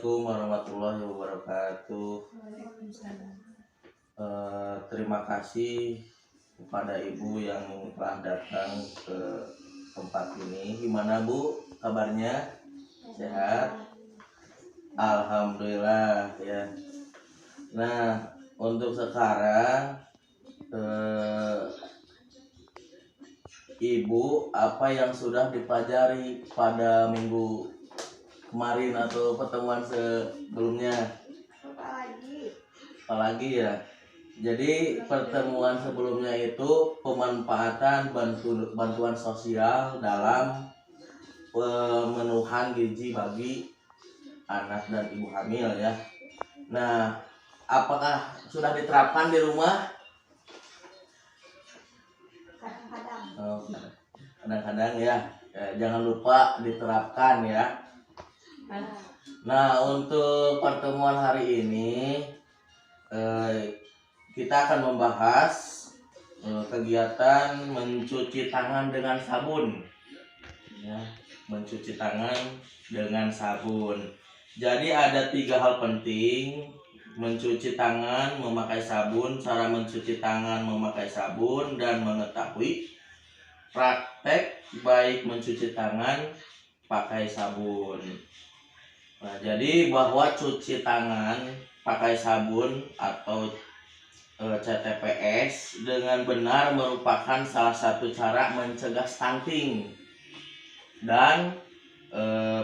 Assalamualaikum warahmatullahi wabarakatuh. Terima kasih kepada Ibu yang telah datang ke tempat ini. Gimana Bu kabarnya? Sehat? Alhamdulillah ya. Nah, untuk sekarang Ibu, apa yang sudah dipelajari pada minggu kemarin atau pertemuan sebelumnya? Apalagi ya. Jadi pertemuan sebelumnya itu pemanfaatan bantuan sosial dalam pemenuhan gizi bagi anak dan ibu hamil ya. Nah, apakah sudah diterapkan di rumah? Kadang-kadang ya. Jangan lupa diterapkan ya. Nah, untuk pertemuan hari ini kita akan membahas kegiatan mencuci tangan dengan sabun ya, mencuci tangan dengan sabun. Jadi ada 3 hal penting: mencuci tangan, memakai sabun, cara mencuci tangan memakai sabun, dan mengetahui praktek baik mencuci tangan pakai sabun. Nah, jadi bahwa cuci tangan pakai sabun atau CTPS dengan benar merupakan salah satu cara mencegah stunting dan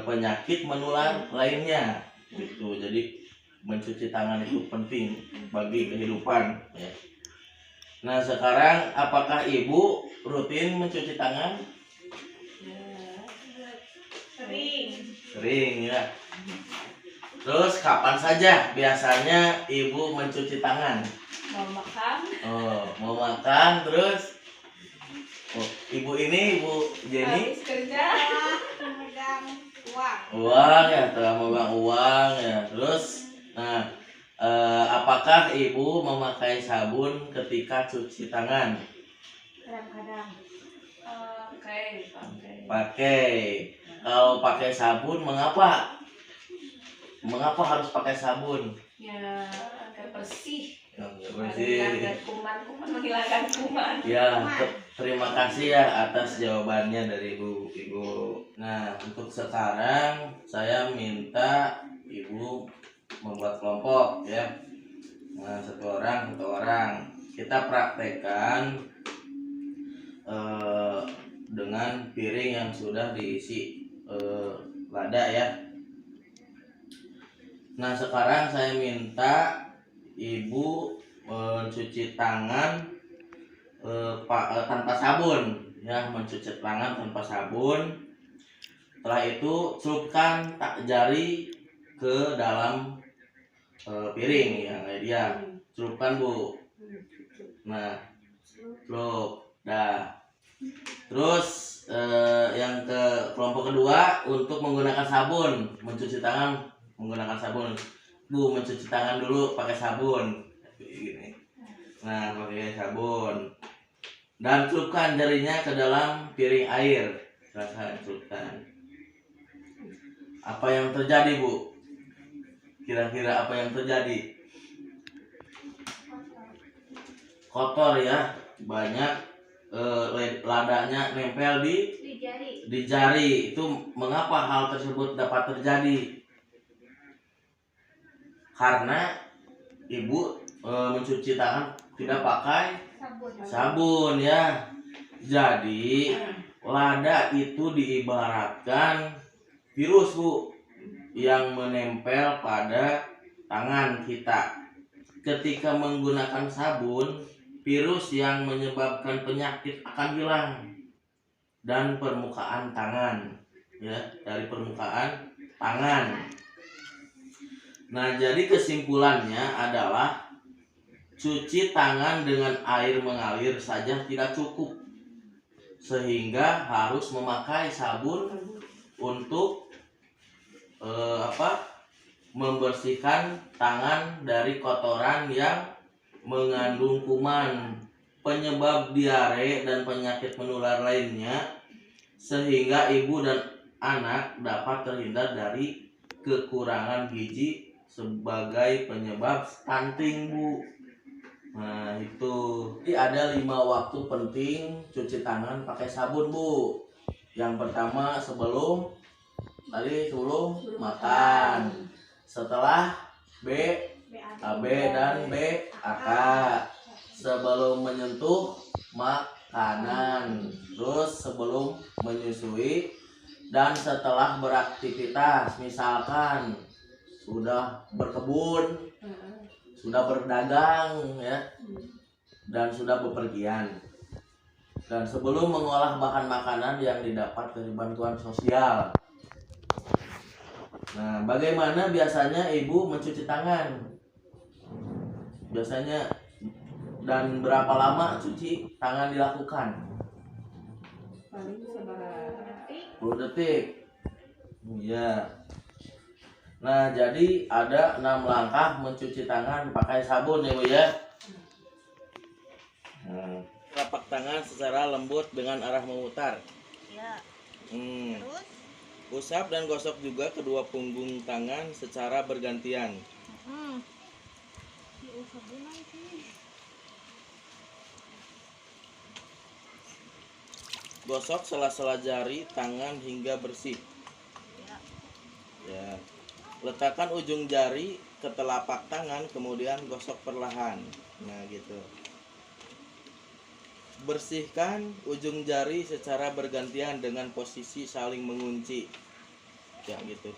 penyakit menular lainnya gitu. Jadi mencuci tangan itu penting bagi kehidupan ya. Nah, sekarang apakah Ibu rutin mencuci tangan? Sering ya. Terus kapan saja biasanya Ibu mencuci tangan? Mau makan. Mau makan terus. Ibu ini Ibu Jenny Habis kerja memegang uang. Uang ya, telah memegang uang ya. Terus, nah, apakah Ibu memakai sabun ketika cuci tangan? Kadang-kadang Pakai. Kalau pakai sabun, mengapa? Mengapa harus pakai sabun? ya agar bersih. Bersih. Menghilangkan kuman. Ya, terima kasih ya atas jawabannya dari Ibu. Nah, untuk sekarang saya minta Ibu membuat kelompok ya. Nah, satu orang. Kita praktekkan dengan piring yang sudah diisi lada ya. Nah, sekarang saya minta Ibu mencuci tangan tanpa sabun ya, mencuci tangan tanpa sabun. Setelah itu celupkan jari ke dalam piring ya, kayak dia. Celupkan Bu. Nah, celup. Dah. Terus yang ke kelompok kedua untuk menggunakan sabun, mencuci tangan menggunakan sabun. Bu, mencuci tangan dulu pakai sabun. Gini. Nah, pakai sabun. Dan celupkan jarinya ke dalam piring air. Silahkan celupkan. Apa yang terjadi Bu? Kira-kira apa yang terjadi? Kotor ya, banyak ladanya nempel di jari. Itu mengapa hal tersebut dapat terjadi? Karena Ibu mencuci tangan tidak pakai sabun ya. Jadi lada itu diibaratkan virus Bu, yang menempel pada tangan kita. Ketika menggunakan sabun, virus yang menyebabkan penyakit akan hilang dan permukaan tangan ya, dari permukaan tangan. Nah, jadi kesimpulannya adalah cuci tangan dengan air mengalir saja tidak cukup, sehingga harus memakai sabun untuk membersihkan tangan dari kotoran yang mengandung kuman, penyebab diare dan penyakit menular lainnya, sehingga ibu dan anak dapat terhindar dari kekurangan gizi sebagai penyebab stunting, Bu. Nah, itu. Jadi ada 5 waktu penting cuci tangan pakai sabun, Bu. Yang pertama sebelum makan, setelah AB dan BAK, sebelum menyentuh makanan, terus sebelum menyusui, dan setelah beraktivitas, misalkan sudah berkebun, sudah berdagang ya, dan sudah bepergian, dan sebelum mengolah bahan makanan yang didapat dari bantuan sosial. Nah, bagaimana biasanya ibu mencuci tangan? Biasanya, dan berapa lama cuci tangan dilakukan? Paling seberapa detik? 10 detik. Iya. Nah, jadi ada 6 langkah mencuci tangan pakai sabun ya, Bu ya. Telapak tangan secara lembut dengan arah memutar. Ya. Hmm. Terus? Usap dan gosok juga kedua punggung tangan secara bergantian. Gosok sela-sela jari tangan hingga bersih. Ya. Letakkan ujung jari ke telapak tangan, kemudian gosok perlahan. Nah, gitu. Bersihkan ujung jari secara bergantian dengan posisi saling mengunci. Ya, gitu.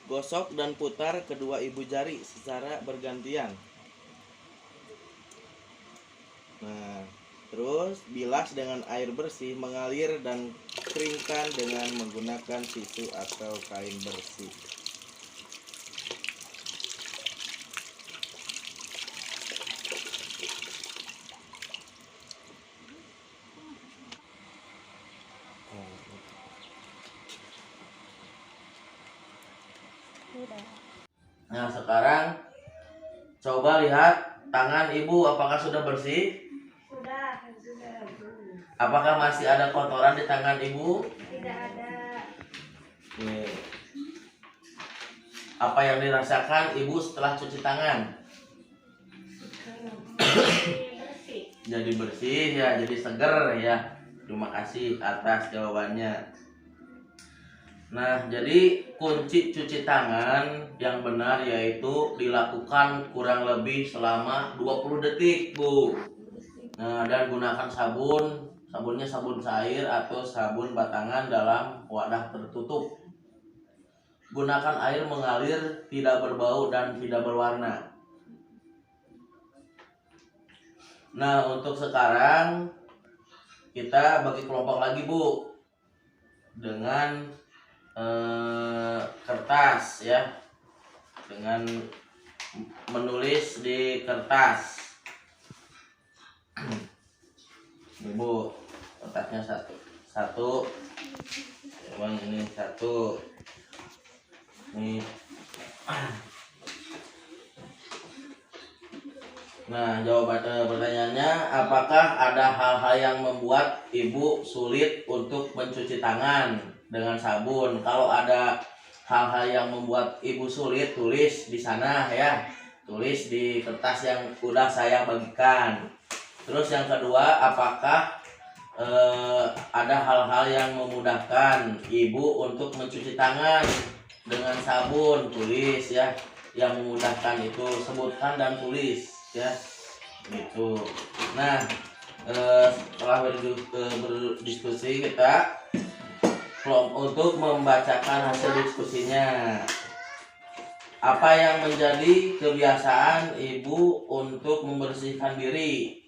Gosok dan putar kedua ibu jari secara bergantian. Nah, terus bilas dengan air bersih mengalir dan keringkan dengan menggunakan tisu atau kain bersih. Nah, sekarang coba lihat tangan ibu, apakah sudah bersih? Sudah. Apakah masih ada kotoran di tangan ibu? Tidak ada. Oke. Apa yang dirasakan ibu setelah cuci tangan? Bersih. Jadi bersih ya, jadi seger ya. Terima kasih atas jawabannya. Nah, jadi kunci cuci tangan yang benar yaitu dilakukan kurang lebih selama 20 detik, Bu. Nah, dan gunakan sabunnya sabun cair atau sabun batangan dalam wadah tertutup. Gunakan air mengalir, tidak berbau dan tidak berwarna. Nah, untuk sekarang kita bagi kelompok lagi, Bu, dengan kertas ya, dengan menulis di kertas. Ibu, kertasnya satu, emang ini satu, ini. Nah, jawaban pertanyaannya, apakah ada hal-hal yang membuat ibu sulit untuk mencuci tangan dengan sabun? Kalau ada hal-hal yang membuat ibu sulit, tulis di sana ya, tulis di kertas yang udah saya bagikan. Terus yang kedua, apakah ada hal-hal yang memudahkan ibu untuk mencuci tangan dengan sabun? Tulis ya, yang memudahkan itu sebutkan dan tulis ya, gitu. Nah, setelah berdiskusi kita untuk membacakan hasil diskusinya. Apa yang menjadi kebiasaan ibu untuk membersihkan diri?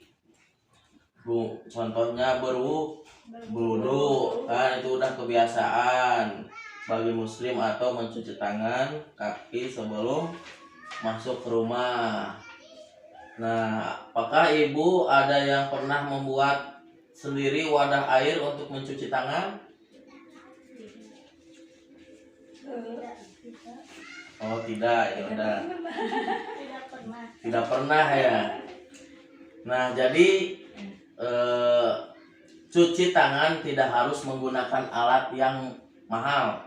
Bu, contohnya berwudu kan, itu udah kebiasaan bagi muslim, atau mencuci tangan kaki sebelum masuk ke rumah. Nah, apakah ibu ada yang pernah membuat sendiri wadah air untuk mencuci tangan? Oh, tidak, ya udah. Tidak pernah ya. Nah, jadi cuci tangan tidak harus menggunakan alat yang mahal.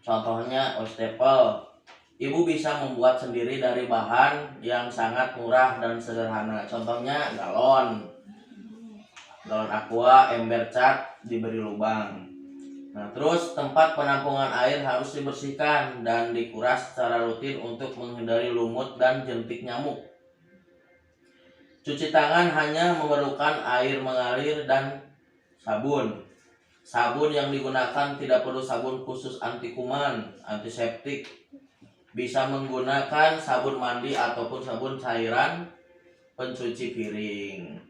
Contohnya wastafel. Ibu bisa membuat sendiri dari bahan yang sangat murah dan sederhana. Contohnya galon aqua, ember cat diberi lubang. Nah, terus tempat penampungan air harus dibersihkan dan dikuras secara rutin untuk menghindari lumut dan jentik nyamuk. Cuci tangan hanya memerlukan air mengalir dan sabun. Sabun yang digunakan tidak perlu sabun khusus anti kuman, antiseptik. Bisa menggunakan sabun mandi ataupun sabun cairan pencuci piring.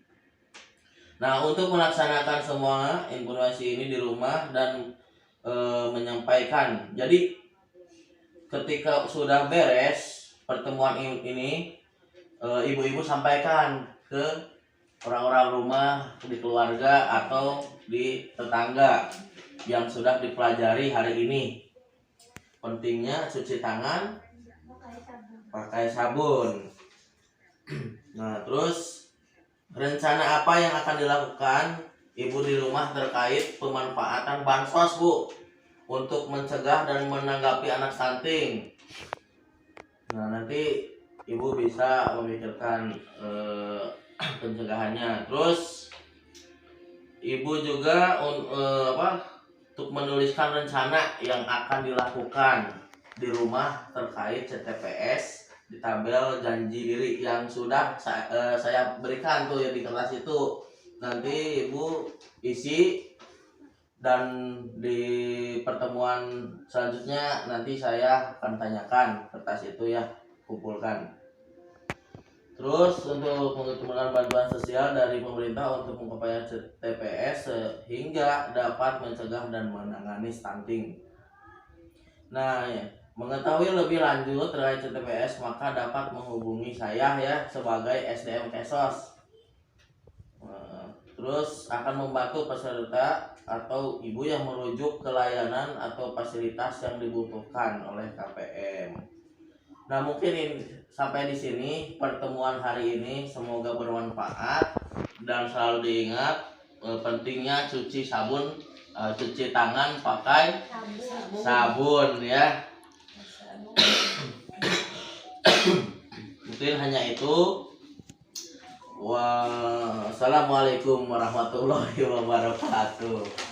Nah, untuk melaksanakan semua informasi ini di rumah dan menyampaikan. Jadi ketika sudah beres pertemuan ini, ibu-ibu sampaikan ke orang-orang rumah, di keluarga atau di tetangga yang sudah dipelajari hari ini. Pentingnya cuci tangan pakai sabun. Nah, terus rencana apa yang akan dilakukan ibu di rumah terkait pemanfaatan bansos, Bu, untuk mencegah dan menanggapi anak stunting? Nah, nanti ibu bisa memikirkan pencegahannya. Terus ibu juga untuk menuliskan rencana yang akan dilakukan di rumah terkait CTPS di tabel janji diri yang sudah saya berikan tuh ya di kertas itu. Nanti ibu isi dan di pertemuan selanjutnya nanti saya akan tanyakan kertas itu ya, kumpulkan. Terus untuk menggunakan bantuan sosial dari pemerintah untuk pencapai TPS sehingga dapat mencegah dan menangani stunting. Nah, ya, mengetahui lebih lanjut terkait TPS maka dapat menghubungi saya ya sebagai SDM Kesos. Terus akan membantu peserta atau ibu yang merujuk ke layanan atau fasilitas yang dibutuhkan oleh KPM. Nah, mungkin sampai di sini pertemuan hari ini, semoga bermanfaat dan selalu diingat pentingnya cuci tangan pakai sabun ya. Mungkin hanya itu. Wassalamualaikum warahmatullahi wabarakatuh.